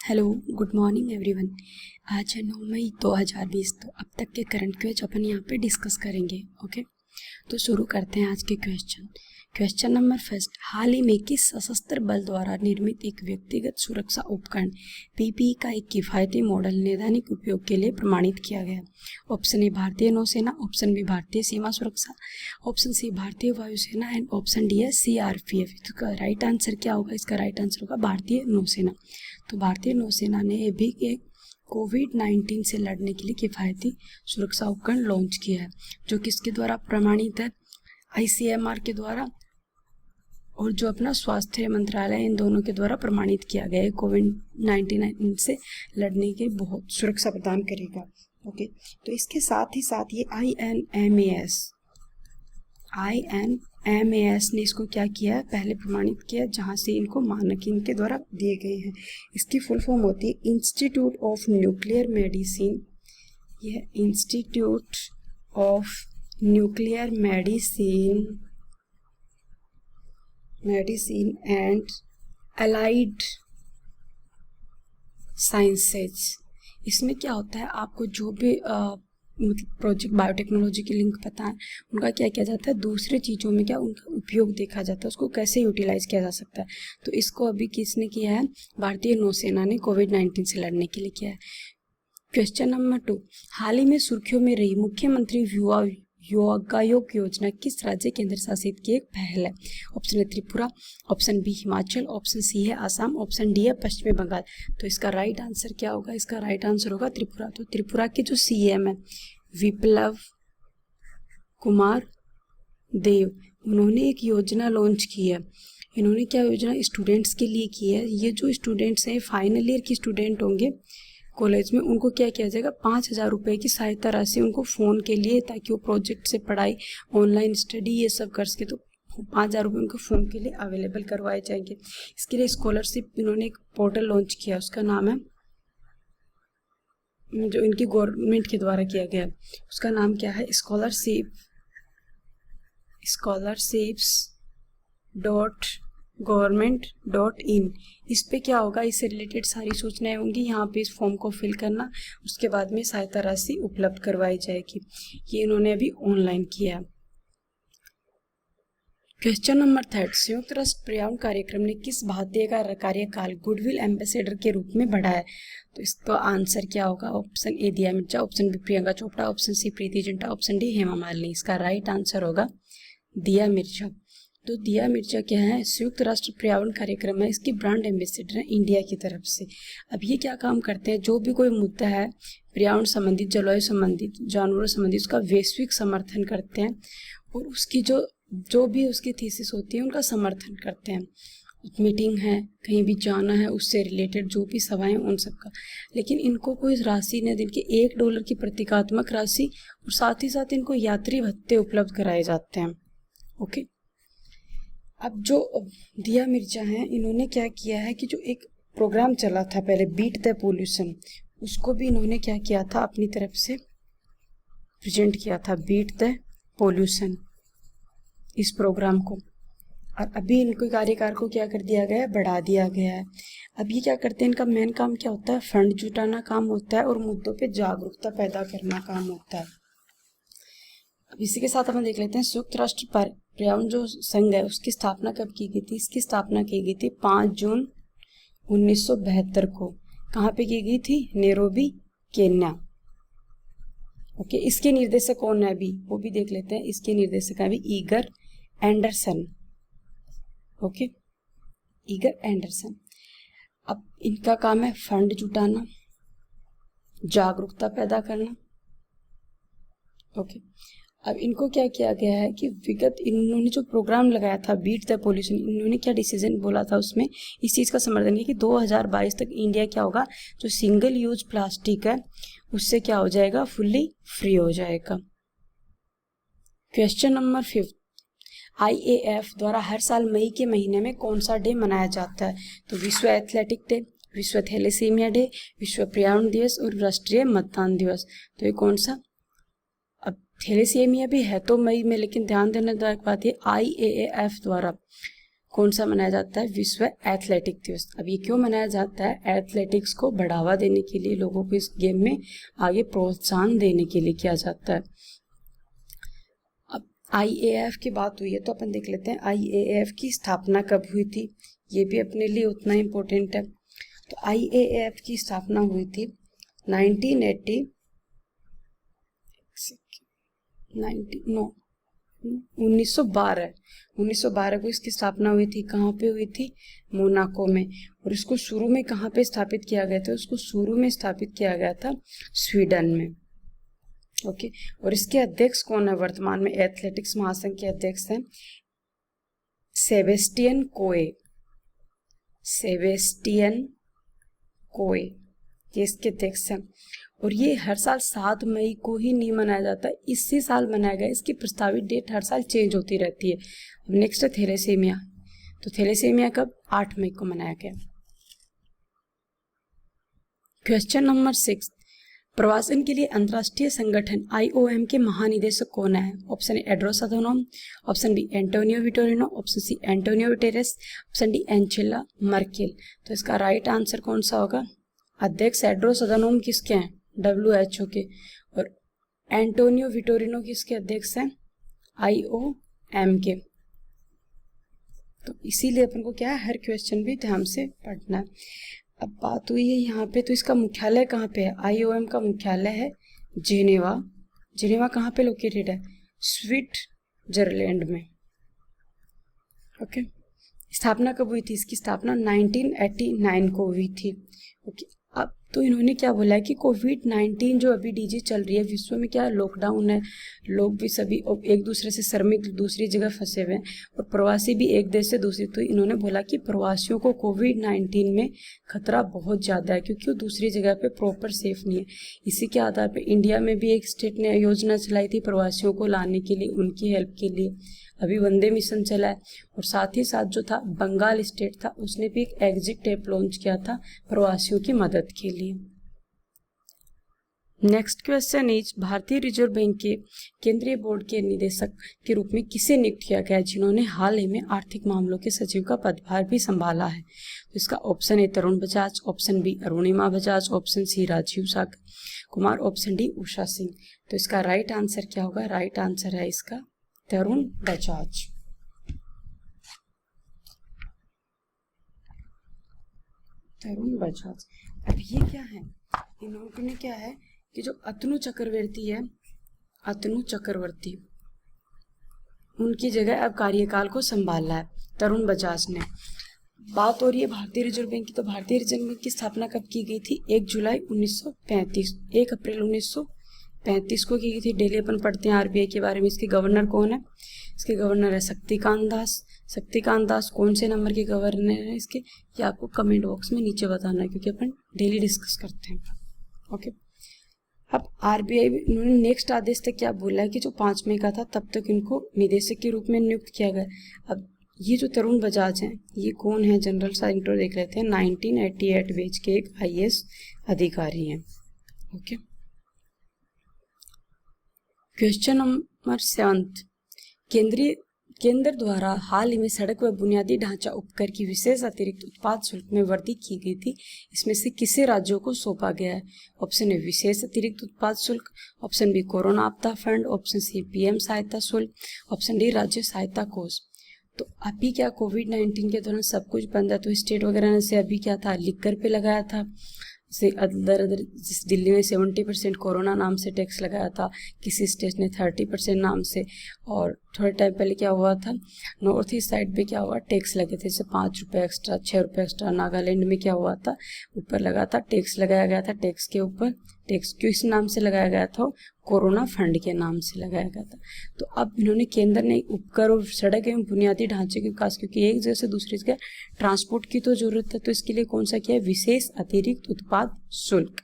Hello, good morning everyone. आज है 9 मई 2020। तो अब तक के करंट क्वेश्चन अपन यहाँ पे डिस्कस करेंगे। ओके, तो शुरू करते हैं आज के क्वेश्चन नंबर फर्स्ट। हाल ही में किस सशस्त्र बल द्वारा निर्मित एक व्यक्तिगत सुरक्षा उपकरण पीपीई का एक किफ़ायती मॉडल नैदानिक उपयोग के लिए प्रमाणित किया गया? ऑप्शन ए भारतीय नौसेना, ऑप्शन बी भारतीय सीमा सुरक्षा, ऑप्शन सी भारतीय वायुसेना एंड ऑप्शन डी है सीआरपीएफ। इसका राइट आंसर क्या होगा? इसका राइट आंसर होगा भारतीय नौसेना। तो भारतीय नौसेना ने भी एक कोविड-19 से लड़ने के लिए किफ़ायती सुरक्षा उपकरण लॉन्च किया है, जो किसके द्वारा प्रमाणित है? आईसीएमआर के द्वारा और जो अपना स्वास्थ्य मंत्रालय, इन दोनों के द्वारा प्रमाणित किया गया है। कोविड-19 से लड़ने के बहुत सुरक्षा प्रदान करेगा। ओके, तो इसके साथ ही साथ ये INMAS ने इसको क्या किया है? पहले प्रमाणित किया, जहाँ से इनको मानक इनके द्वारा दिए गए हैं। इसकी फुल फॉर्म होती है इंस्टीट्यूट ऑफ न्यूक्लियर मेडिसिन। यह institute of nuclear medicine and allied sciences. इसमें क्या होता है, आपको जो भी मतलब प्रोजेक्ट बायोटेक्नोलॉजी की लिंक पता है, उनका क्या किया जाता है, दूसरे चीज़ों में क्या उनका उपयोग देखा जाता है, उसको कैसे यूटिलाइज किया जा सकता है। तो इसको अभी किसने किया है? भारतीय नौसेना ने कोविड-19 से लड़ने के लिए किया है। Question number 2। हाल ही में सुर्खियों में रही मुख्यमंत्री युवा योगायोग योजना किस राज्य केंद्र शासित की एक पहल है? ऑप्शन है Tripura, option B Himachal, option C है आसाम, ऑप्शन डी है पश्चिमी बंगाल। तो इसका राइट आंसर क्या होगा? इसका राइट आंसर होगा त्रिपुरा। तो त्रिपुरा के जो सीएम है विप्लव कुमार देव, उन्होंने एक योजना लॉन्च की है। इन्होंने क्या योजना स्टूडेंट्स के लिए की है? ये जो स्टूडेंट्स हैं, फाइनल ईयर के स्टूडेंट होंगे कॉलेज में, उनको क्या किया जाएगा? 5,000 रुपये की सहायता राशि उनको फ़ोन के लिए, ताकि वो प्रोजेक्ट से पढ़ाई, ऑनलाइन स्टडी ये सब कर सके। तो 5,000 रुपये उनको फ़ोन के लिए अवेलेबल करवाए जाएंगे। इसके लिए स्कॉलरशिप इन्होंने एक पोर्टल लॉन्च किया, उसका नाम है, जो इनकी गवर्नमेंट के द्वारा किया गया, उसका नाम क्या है? scholarships.government.in। इस पे क्या होगा? इससे रिलेटेड सारी सूचनाएं होंगी। यहाँ पे इस फॉर्म को फिल करना, उसके बाद में सहायता राशि उपलब्ध करवाई जाएगी। ये इन्होंने अभी ऑनलाइन किया है। Question number 3। संयुक्त राष्ट्र पर्यावरण कार्यक्रम ने किस भारतीय का कार्यकाल गुडविल एम्बेसडर के रूप में बढ़ाया? तो इसका आंसर क्या होगा? Option A Dia Mirza, option B Priyanka Chopra, option C Preity Zinta, option D Hema Malini. इसका राइट आंसर होगा दिया मिर्जा। तो दिया मिर्जा क्या है? संयुक्त राष्ट्र पर्यावरण कार्यक्रम है, इसकी ब्रांड एम्बेसडर है इंडिया की तरफ से। अब ये क्या काम करते हैं? जो भी कोई मुद्दा है पर्यावरण संबंधित, जलवायु संबंधित, जानवरों संबंधित, उसका वैश्विक समर्थन करते हैं, और उसकी जो भी उसकी थीसिस होती है उनका समर्थन करते हैं। मीटिंग है, कहीं भी जाना है, उससे रिलेटेड जो भी सभाएं, उन सब का। लेकिन इनको कोई राशि न, दिन के $1 की प्रतीकात्मक राशि, और साथ ही साथ इनको यात्री भत्ते उपलब्ध कराए जाते हैं। ओके, अब जो दिया मिर्जा हैं, इन्होंने क्या किया है कि जो एक प्रोग्राम चला था पहले, बीट द पोल्यूशन, उसको भी इन्होंने क्या किया था? अपनी तरफ से प्रेजेंट किया था, बीट द पोल्यूशन, इस प्रोग्राम को। और अभी इनके कार्यकाल को क्या कर दिया गया है? बढ़ा दिया गया है। अब ये क्या करते हैं? इनका मेन काम क्या होता है? फंड जुटाना काम होता है, और मुद्दों पे जागरूकता पैदा करना काम होता है। अब इसी के साथ अपन देख लेते हैं संयुक्त राष्ट्र पर्यावरण जो संघ है, उसकी स्थापना कब की गई थी? इसकी स्थापना की गई थी 5 जून 1972 को। कहाँ पे की गई थी? Nairobi, Kenya. ओके, इसके निर्देशक कौन है अभी, वो भी देख लेते हैं। इसके निर्देशक है अभी eager Anderson. Okay, eager Anderson. अब इनका काम है फंड जुटाना, जागरूकता पैदा करना। ओके, अब इनको क्या किया गया है कि विगत इन्होंने जो प्रोग्राम लगाया था बीट द पोल्यूशन, इन्होंने क्या डिसीजन बोला था उसमें, इस चीज़ का समर्थन किया कि 2022 तक इंडिया क्या होगा, जो सिंगल यूज प्लास्टिक है उससे क्या हो जाएगा? फुल्ली फ्री हो जाएगा। Question number 5। IAF द्वारा हर साल मई के महीने में कौन सा डे मनाया जाता है? तो विश्व एथलेटिक डे, विश्व थैलेसीमिया डे, विश्व पर्यावरण दिवस और राष्ट्रीय मतदान दिवस। तो ये कौन सा? अब थैलेसीमिया भी है तो मई में, लेकिन ध्यान देने लायक बात है IAAF द्वारा कौन सा मनाया जाता है? विश्व एथलेटिक दिवस। अब ये क्यों मनाया जाता है? एथलेटिक्स को बढ़ावा देने के लिए, लोगों को इस गेम में आगे प्रोत्साहन देने के लिए किया जाता है। अब IAAF की बात हुई है तो अपन देख लेते हैं IAAF की स्थापना कब हुई थी, ये भी अपने लिए उतना इम्पोर्टेंट है। तो IAAF की स्थापना हुई थी 1912 को इसकी स्थापना हुई थी। कहाँ पे हुई थी? मोनाको में। और इसको शुरू में कहाँ पे स्थापित किया गया था? उसको शुरू में स्थापित किया गया था स्वीडन में। ओके, और इसके अध्यक्ष कौन है वर्तमान में? एथलेटिक्स महासंघ के अध्यक्ष हैं सेबेस्टियन कोए, ये इसके अध्यक्ष हैं। और ये हर साल 7 मई को ही नहीं मनाया जाता, इसी साल मनाया गया। इसकी प्रस्तावित डेट हर साल चेंज होती रहती है। अब नेक्स्ट है थैलेसीमिया। तो थैलेसीमिया कब? 8 मई को मनाया गया। क्वेश्चन नंबर 6, प्रवासन के लिए अंतर्राष्ट्रीय संगठन IOM के महानिदेशक कौन है? Option A Tedros Adhanom, option B Antonio Vitorino, option C Antonio Guterres, option D Angela Merkel. तो इसका राइट आंसर कौन सा होगा? अध्यक्ष एड्रोस अधानोम किसके हैं? WHO के। और एंटोनियो विटोरिनो किसके अध्यक्ष हैं? IOM के। तो इसीलिए अपन को क्या है, हर क्वेश्चन भी ध्यान से पढ़ना है। अब बात हुई है यहाँ पे, तो इसका मुख्यालय कहाँ पे है? IOM का मुख्यालय है जेनेवा। जेनेवा कहाँ पे लोकेटेड है? स्विट्जरलैंड में। ओके, स्थापना कब हुई थी? इसकी स्थापना 1989 को हुई थी। ओके, अब तो इन्होंने क्या बोला है कि कोविड-19 जो अभी डीजी चल रही है विश्व में, क्या लॉकडाउन है, लोग भी सभी एक दूसरे से श्रमिक दूसरी जगह फंसे हुए हैं और प्रवासी भी एक देश से दूसरी। तो इन्होंने बोला कि प्रवासियों को कोविड-19 में खतरा बहुत ज़्यादा है क्योंकि वो दूसरी जगह पे प्रॉपर सेफ नहीं है। इसी के आधार पर इंडिया में भी एक स्टेट ने योजना चलाई थी प्रवासियों को लाने के लिए, उनकी हेल्प के लिए। अभी वंदे मिशन चला है। और साथ ही साथ जो था बंगाल स्टेट था, उसने भी एक एग्जिट ऐप लॉन्च किया था प्रवासियों की मदद के लिए। नेक्स्ट क्वेश्चन इज, भारतीय रिजर्व बैंक के केंद्रीय बोर्ड के निदेशक के रूप में किसे नियुक्त किया गया जिन्होंने हाल ही में आर्थिक मामलों के सचिव का पदभार भी संभाला है? तो इसका option A Tarun Bajaj, option B Arunima Bajaj, option C Rajiv Sagar Kumar, option D Usha Singh. तो इसका राइट आंसर क्या होगा? राइट आंसर है इसका तरुण बजाज। तरुण बजाज। अब ये क्या है, इन्होंने क्या है कि जो अतनु चक्रवर्ती है, अतनु चक्रवर्ती, उनकी जगह अब कार्यकाल को संभाला है तरुण बजाज ने। बात हो रही है भारतीय रिजर्व बैंक की। तो भारतीय रिजर्व बैंक की स्थापना कब की गई थी? 1 जुलाई 1935, 1 अप्रैल 1935 को की गई थी। डेली अपन पढ़ते हैं RBI के बारे में। इसके गवर्नर कौन है? इसके गवर्नर है शक्तिकांत दास। शक्तिकांत दास कौन से नंबर के गवर्नर हैं इसके, ये आपको कमेंट बॉक्स में नीचे बताना है क्योंकि अपन डेली डिस्कस करते हैं। ओके, अब RBI उन्होंने नेक्स्ट आदेश तक क्या बोला है कि जो 5 मई का था तब तक इनको निदेशक के रूप में नियुक्त किया गया। अब ये जो तरुण बजाज हैं, ये कौन है? जनरल सा इंट्रो देख लेते हैं। 1988 बैच के एक IAS अधिकारी हैं। ओके, क्वेश्चन नंबर 7, केंद्र द्वारा हाल ही में सड़क व बुनियादी ढांचा उपकर की विशेष अतिरिक्त उत्पाद शुल्क में वृद्धि की गई थी, इसमें से किसे राज्यों को सौंपा गया है? ऑप्शन ए विशेष अतिरिक्त उत्पाद शुल्क, ऑप्शन बी कोरोना आपदा फंड, ऑप्शन सी PM सहायता शुल्क, ऑप्शन डी राज्य सहायता कोष। तो अभी क्या कोविड-19 के दौरान सब कुछ बंद है, तो स्टेट वगैरह ने से अभी क्या था, लिकर पे लगाया था। से अदर जिस दिल्ली में 70% कोरोना नाम से टैक्स लगाया था, किसी स्टेट ने 30% नाम से। और थोड़े टाइम पहले क्या हुआ था, नॉर्थ ईस्ट साइड पे क्या हुआ, टैक्स लगे थे, जैसे 5 रुपये एक्स्ट्रा, 6 रुपये एक्स्ट्रा। नागालैंड में क्या हुआ था, ऊपर लगा था, टैक्स लगाया गया था। टैक्स के ऊपर टैक्स किस नाम से लगाया गया था? कोरोना फंड के नाम से लगाया गया था। तो अब इन्होंने केंद्र ने उपकर और सड़क एवं बुनियादी ढांचे के विकास, क्योंकि एक जगह से दूसरी जगह ट्रांसपोर्ट की तो जरूरत है, तो इसके लिए कौन सा किया है? विशेष अतिरिक्त उत्पाद शुल्क।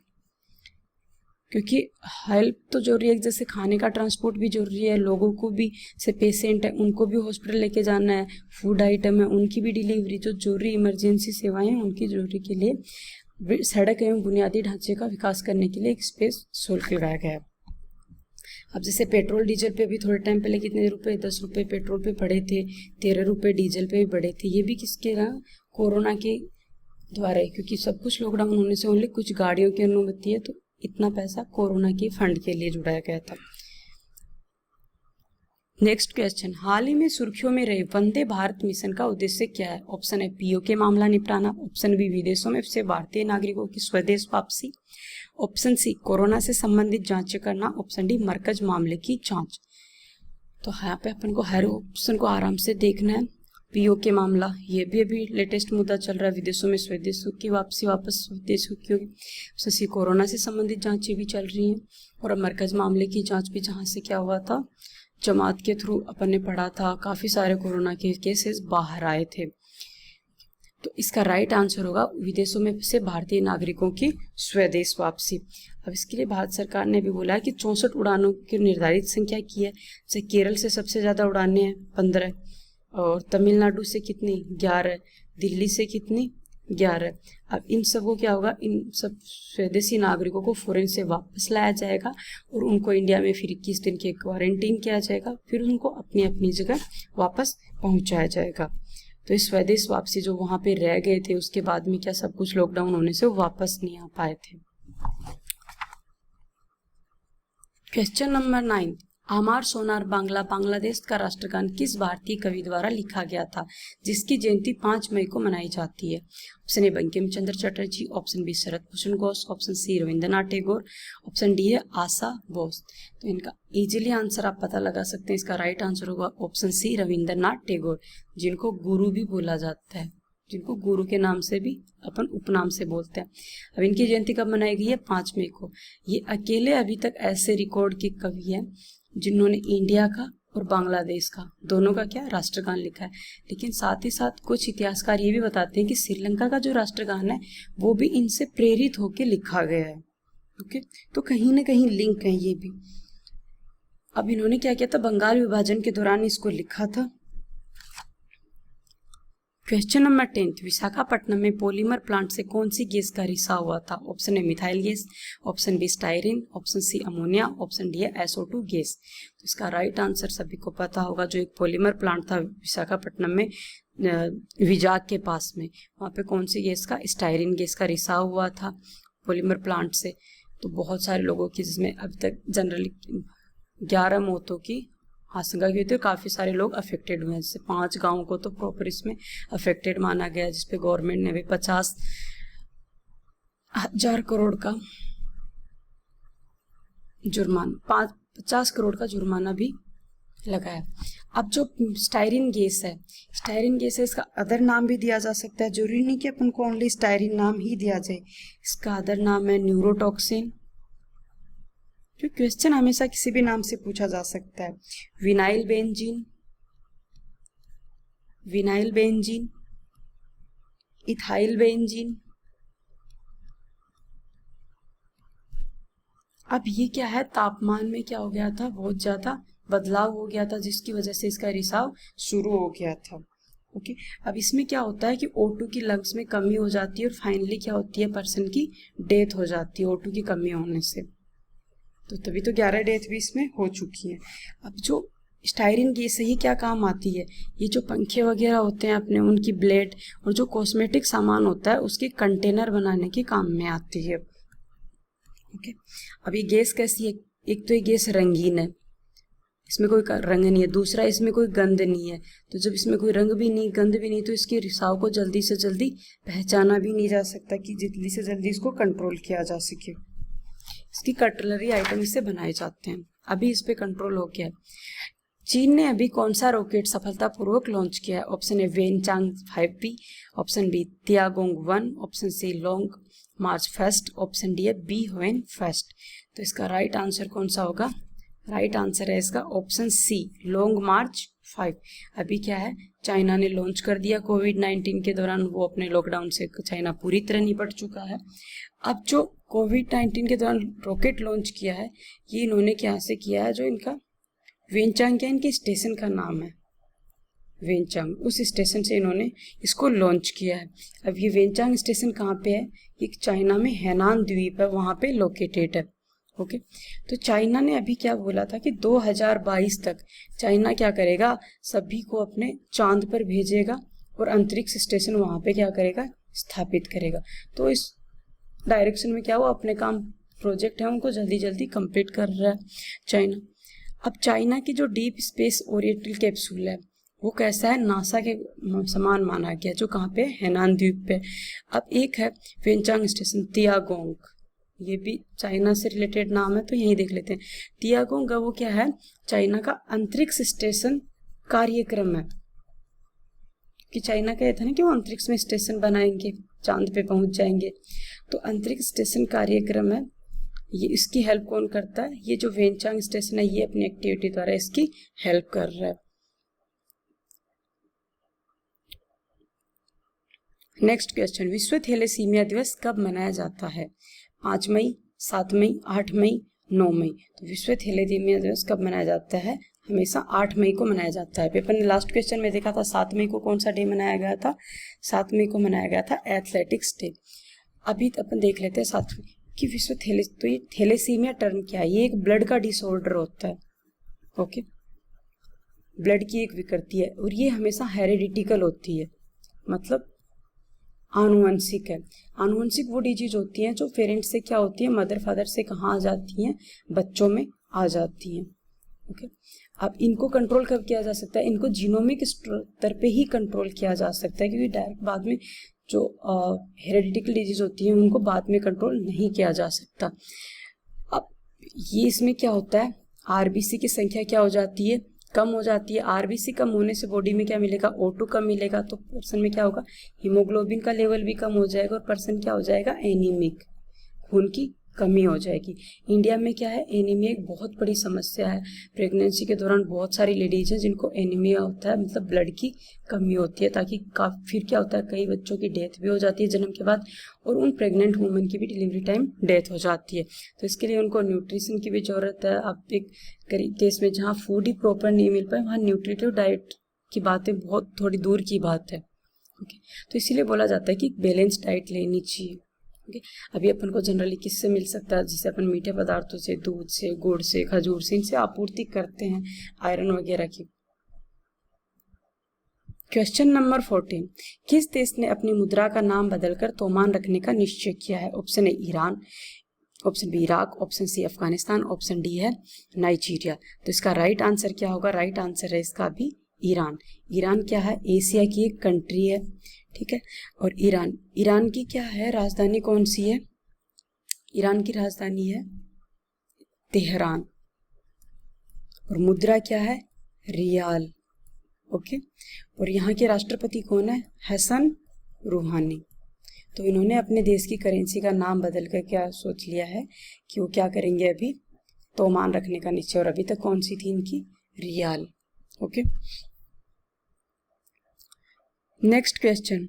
क्योंकि हेल्प तो जरूरी है, जैसे खाने का ट्रांसपोर्ट भी जरूरी है, लोगों को भी, से पेशेंट है उनको भी हॉस्पिटल लेके जाना है, फूड आइटम है उनकी भी डिलीवरी, जो जरूरी इमरजेंसी सेवाएं हैं उनकी जरूरी के लिए सड़क एवं बुनियादी ढांचे का विकास करने के लिए एक स्पेस शुल्क लगाया गया है। अब जैसे पेट्रोल डीजल पे भी थोड़े टाइम पहले कितने रुपए, 10 रुपए पेट्रोल पे बढ़े थे, 13 रुपए डीजल पे भी बढ़े थे। ये भी किसके ना, कोरोना के द्वारा है, क्योंकि सब कुछ लॉकडाउन होने से ओनली कुछ गाड़ियों की अनुमति है, तो इतना पैसा कोरोना के फंड के लिए जुटाया गया था। नेक्स्ट क्वेश्चन, हाल ही में सुर्खियों में रहे वंदे भारत मिशन का उद्देश्य क्या है? ऑप्शन है पीओके मामला निपटाना, ऑप्शन बी विदेशों में से भारतीय नागरिकों की स्वदेश वापसी, ऑप्शन सी कोरोना से संबंधित जांच करना, ऑप्शन डी मरकज मामले की जांच। तो यहाँ पे अपन को हर ऑप्शन को आराम से देखना है। पीओके मामला, ये भी अभी लेटेस्ट मुद्दा चल रहा है, विदेशों में स्वदेशों की वापसी, वापस स्वदेशों की होगी। ऑप्शन सी कोरोना से संबंधित जांचें भी चल रही हैं, और मरकज मामले की जांच भी, जहाँ से क्या हुआ था, जमात के थ्रू अपन ने पढ़ा था, काफ़ी सारे कोरोना के केसेस बाहर आए थे। तो इसका राइट आंसर होगा विदेशों में से भारतीय नागरिकों की स्वदेश वापसी। अब इसके लिए भारत सरकार ने भी बोला है कि 64 उड़ानों की निर्धारित संख्या की है। जैसे केरल से सबसे ज़्यादा उड़ानें हैं 15, और तमिलनाडु से कितनी, 11, दिल्ली से कितनी, 11। अब इन सबको क्या होगा, इन सब स्वदेशी नागरिकों को फॉरेन से वापस लाया जाएगा और उनको इंडिया में फिर 21 दिन के क्वारंटीन किया जाएगा, फिर उनको अपनी अपनी जगह वापस पहुंचाया जाएगा। तो इस स्वदेश वापसी जो वहाँ पे रह गए थे, उसके बाद में क्या सब कुछ लॉकडाउन होने से वापस नहीं आ पाए थे। क्वेश्चन नंबर 9, आमार सोनार बांग्ला बांग्लादेश का राष्ट्रगान किस भारतीय कवि द्वारा लिखा गया था, जिसकी जयंती 5 मई को मनाई जाती है? Option A Bankim Chandra Chatterjee, option B Sharad Bhushan Ghosh, option C Rabindranath Tagore, option D है आशा बोस। तो इनका इजीली आंसर आप पता लगा सकते हैं। इसका राइट आंसर होगा ऑप्शन सी रविंद्रनाथ टैगोर, जिनको गुरु भी बोला जाता है, जिनको गुरु के नाम से भी अपन उपनाम से बोलते हैं। अब इनकी जयंती कब मनाई गई है? 5 मई को। ये अकेले अभी तक ऐसे रिकॉर्ड के कवि हैं जिन्होंने इंडिया का और बांग्लादेश का दोनों का क्या राष्ट्रगान लिखा है। लेकिन साथ ही साथ कुछ इतिहासकार ये भी बताते हैं कि श्रीलंका का जो राष्ट्रगान है वो भी इनसे प्रेरित होकर लिखा गया है। ओके, तो कहीं ना कहीं लिंक है ये भी। अब इन्होंने क्या किया था, बंगाल विभाजन के दौरान इसको लिखा था। क्वेश्चन नंबर 10, विशाखापट्टनम में पॉलीमर प्लांट से कौन सी गैस का रिसाव हुआ था? Option A methyl gas, option B styrene, option C ammonia, option D है SO2 गैस। तो इसका राइट आंसर सभी को पता होगा। जो एक पॉलीमर प्लांट था विशाखापट्टनम में विजाग के पास में, वहाँ पे कौन सी गैस का, स्टायरीन गैस का रिसाव हुआ था पॉलीमर प्लांट से। तो बहुत सारे लोगों की, जिसमें अभी तक जनरली 11 मौतों की आशंका की थी, काफ़ी सारे लोग अफेक्टेड हुए हैं। जैसे 5 गाँव को तो प्रॉपर इसमें अफेक्टेड माना गया, जिसपे गवर्नमेंट ने भी 50,000 करोड़ का जुर्माना, 50 करोड़ का जुर्माना भी लगाया। अब जो स्टायरीन गैस है, इसका अदर नाम भी दिया जा सकता है। जरूरी नहीं कि अपन को ओनली स्टायरीन नाम ही दिया जाए, इसका अदर नाम है न्यूरोटॉक्सिन। जो क्वेश्चन हमेशा किसी भी नाम से पूछा जा सकता है। Vinyl benzene, ethyl benzene. अब ये क्या है, तापमान में क्या हो गया था, बहुत ज्यादा बदलाव हो गया था, जिसकी वजह से इसका रिसाव शुरू हो गया था। ओके, अब इसमें क्या होता है कि O2 की लंग्स में कमी हो जाती है और फाइनली क्या होती है, पर्सन की डेथ हो जाती है O2 की कमी होने से। तो तभी तो 11 डेथ भी इसमें हो चुकी है। अब जो स्टायरीन गैस है ये क्या काम आती है, ये जो पंखे वगैरह होते हैं अपने, उनकी ब्लेड और जो कॉस्मेटिक सामान होता है उसके कंटेनर बनाने के काम में आती है। ओके, अब ये गैस कैसी है, एक तो ये गैस रंगीन है, इसमें कोई रंग नहीं है, दूसरा इसमें कोई गंध नहीं है। तो जब इसमें कोई रंग भी नहीं, गंध भी नहीं, तो इसके रिसाव को जल्दी से जल्दी पहचाना भी नहीं जा सकता कि जल्दी से जल्दी इसको कंट्रोल किया जा सके। इसकी कटलरी आइटम इससे बनाए जाते हैं। अभी इस पे कंट्रोल हो गया है। चीन ने अभी कौन सा रॉकेट सफलतापूर्वक लॉन्च किया है? Option A Wenchang 5B, option B Tiangong 1, option C Long March fest, option D है बी ह्वेन फेस्ट। तो इसका राइट आंसर कौन सा होगा? राइट आंसर है इसका ऑप्शन सी लॉन्ग मार्च 5। अभी क्या है, चाइना ने लॉन्च कर दिया कोविड-19 के दौरान, वो अपने लॉकडाउन से चाइना पूरी तरह निपट चुका है। अब जो कोविड-19 के दौरान रॉकेट लॉन्च किया है, ये इन्होंने क्या से किया है, जो इनका वेनचांग क्या इनके स्टेशन का नाम है, वेनचांग, उस स्टेशन से इन्होंने इसको लॉन्च किया है। अब ये वेनचांग स्टेशन कहाँ पे है? ये चाइना में हैनान द्वीप है, वहाँ पे लोकेटेड है। ओके। तो चाइना ने अभी क्या बोला था कि 2022 तक चाइना क्या करेगा, सभी को अपने चांद पर भेजेगा और अंतरिक्ष स्टेशन वहाँ पे क्या करेगा, स्थापित करेगा। तो इस डायरेक्शन में क्या हुआ, अपने काम प्रोजेक्ट है उनको जल्दी जल्दी कंप्लीट कर रहा है चाइना। अब चाइना की जो डीप स्पेस ओरिएंटल कैप्सूल है वो कैसा है, नासा के समान माना गया, जो कहाँ पे, हैनान द्वीप पे। अब एक है वेनचांग स्टेशन तियागोंग, ये भी चाइना से रिलेटेड नाम है तो यही देख लेते हैं। तियागोंग वो क्या है, चाइना का अंतरिक्ष स्टेशन कार्यक्रम है, कि चाइना का ये था ना कि वो अंतरिक्ष में स्टेशन बनाएंगे, चांद पे पहुंच जाएंगे। तो अंतरिक्ष स्टेशन कार्यक्रम है ये, इसकी हेल्प कौन करता है, ये जो वेनचांग स्टेशन है ये अपनी एक्टिविटी द्वारा इसकी हेल्प कर रहा है। नेक्स्ट क्वेश्चन, विश्व थैलेसीमिया दिवस कब मनाया जाता है? 5 मई, 7 मई, 8 मई, 9 मई। तो विश्व थैलेसीमिया दिवस कब मनाया जाता है? हमेशा 8 मई को मनाया जाता है। पेपर ने लास्ट क्वेश्चन में देखा था 7 मई को कौन सा डे मनाया गया था, 7 मई को मनाया गया था एथलेटिक्स डे। अभी अपन देख लेते हैं 7 मई कि तो ये थैलेसीमिया टर्म क्या है, ये एक ब्लड का डिसऑर्डर होता है। ओके, ब्लड की एक विकृति है और ये हमेशा हेरिडिटिकल होती है, मतलब आनुवंशिक है। आनुवंशिक वो डिजीज होती हैं जो पेरेंट्स से क्या होती है, मदर फादर से कहाँ आ जाती हैं, बच्चों में आ जाती हैं। ओके, अब इनको कंट्रोल कब किया जा सकता है, इनको जीनोमिक स्तर पे ही कंट्रोल किया जा सकता है, क्योंकि डायरेक्ट बाद में जो हेरिडिटिकल डिजीज होती है उनको बाद में कंट्रोल नहीं किया जा सकता। अब ये इसमें क्या होता है, आरबीसी की संख्या क्या हो जाती है, कम हो जाती है। आरबीसी कम होने से बॉडी में क्या मिलेगा, O2 कम मिलेगा, तो पर्सन में क्या होगा, हीमोग्लोबिन का लेवल भी कम हो जाएगा और पर्सन क्या हो जाएगा, एनीमिक, खून की कमी हो जाएगी। इंडिया में क्या है, एनीमिया एक बहुत बड़ी समस्या है। प्रेगनेंसी के दौरान बहुत सारी लेडीज हैं जिनको एनीमिया होता है, मतलब ब्लड की कमी होती है, ताकि फिर क्या होता है, कई बच्चों की डेथ भी हो जाती है जन्म के बाद, और उन प्रेग्नेंट वुमेन की भी डिलीवरी टाइम डेथ हो जाती है। तो इसके लिए उनको न्यूट्रिशन की भी जरूरत है। अब एक केस में जहाँ फूड ही प्रॉपर नहीं मिल पाए, वहाँ न्यूट्रिटिव डाइट की बातें बहुत थोड़ी दूर की बात है। ओके, तो इसीलिए बोला जाता है कि बैलेंस डाइट लेनी चाहिए। ओके, अभी अपन को जनरली किससे मिल सकता है, जिसे अपन मीठे पदार्थों से, दूध से, गुड़ से, खजूर से, इनसे आपूर्ति करते हैं आयरन वगैरह की। क्वेश्चन नंबर 14, किस देश ने अपनी मुद्रा का नाम बदलकर तोमान रखने का निश्चय किया है? Option A Iran, option B Iraq, option C Afghanistan, option D है नाइजीरिया। तो इसका राइट आंसर क्या होगा, राइट आंसर है इसका भी ईरान। ईरान क्या है, एशिया की एक कंट्री है, ठीक है। और ईरान की क्या है, राजधानी कौन सी है, ईरान की राजधानी है तेहरान, और मुद्रा क्या है, रियाल। ओके, और यहाँ के राष्ट्रपति कौन है, हसन रूहानी। तो इन्होंने अपने देश की करेंसी का नाम बदल कर क्या सोच लिया है कि वो क्या करेंगे, अभी तोमान रखने का निश्चय, और अभी तक कौन सी थी इनकी, riyal. Okay, next question,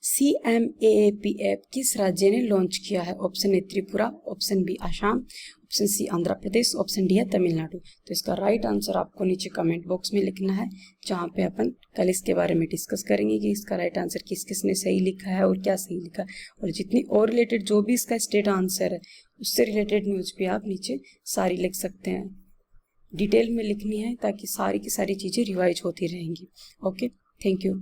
CMAAP app किस राज्य ने लॉन्च किया है? Option A Tripura, option B Assam, option C Andhra Pradesh, option D है तमिलनाडु। तो इसका राइट आंसर आपको नीचे कमेंट बॉक्स में लिखना है, जहाँ पे अपन कल इसके बारे में डिस्कस करेंगे कि इसका राइट आंसर किस किस ने सही लिखा है और क्या सही लिखा है, और जितनी और रिलेटेड जो भी इसका स्टेट आंसर है उससे रिलेटेड न्यूज़ भी आप नीचे सारी लिख सकते हैं। डिटेल में लिखनी है ताकि सारी की सारी चीज़ें रिवाइज होती रहेंगी। Okay, thank you.